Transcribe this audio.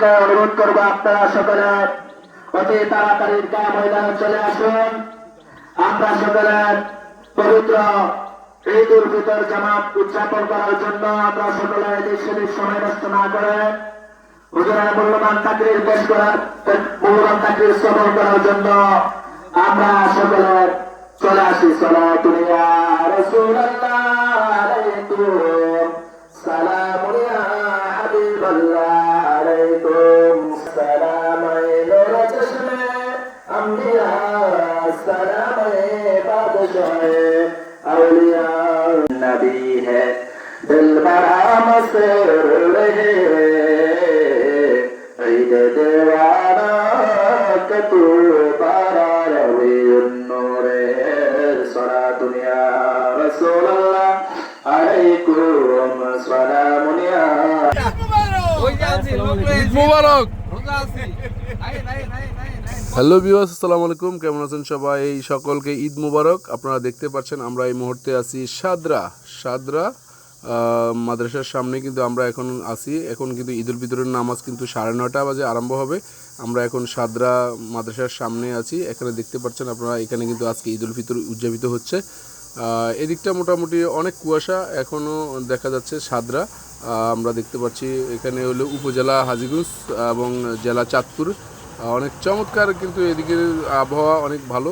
সকলকে অনুরোধ করবো আপনারা সকলে অতি তাড়াতাড়ি ঈদগাহ ময়দানে চলে আসুন। আমরা সকলে পবিত্র ঈদ উল ফিতর জামাত উদযাপন করার জন্য আমরা সকলে দেশের সময় নষ্ট না করে হুজুরের মূল্যবান তাকরীর পেশ করার মূল্যবান তাকরীর শ্রবণ করার জন্য আমরা সকলে চলে আসি। সালাতুন ইয়া রাসূলুল্লাহ আলাইকুম, সালামুন ইয়া হাবিবাল্লাহ আলাইকুম, সালাম নূর চশমে अंबिया, सलाम बादशाह औलिया, नबी है दिल बड़ा मसरूर रहे, ईद दीवाना कतू बारा रवि नूरे, सलातुन या रसूलल्लाह अलैकुम, सलामुन या মুবারক। হ্যালো ভিউয়ার্স, আসসালামু আলাইকুম, কেমন আছেন সবাই? সকলকে ঈদ মুবারক। আপনারা দেখতে পাচ্ছেন আমরা এই মুহূর্তে আছি সাদরা মাদ্রাসার সামনে, কিন্তু আমরা এখন আছি। এখন কিন্তু ঈদুল ফিতরের নামাজ কিন্তু 9:30 বাজে আরম্ভ হবে। আমরা এখন সাদরা মাদ্রাসার সামনে আছি। এখানে দেখতে পাচ্ছেন আপনারা, এখানে কিন্তু আজকে ঈদুল ফিতর উদযাপিত হচ্ছে। এদিকটা মোটামুটি অনেক কুয়াশা এখনও দেখা যাচ্ছে। সাদরা আমরা দেখতে পাচ্ছি, এখানে হলো উপজেলা হাজীগঞ্জ এবং জেলা চাঁদপুর। অনেক চমৎকার, কিন্তু এদিকে আবহাওয়া অনেক ভালো।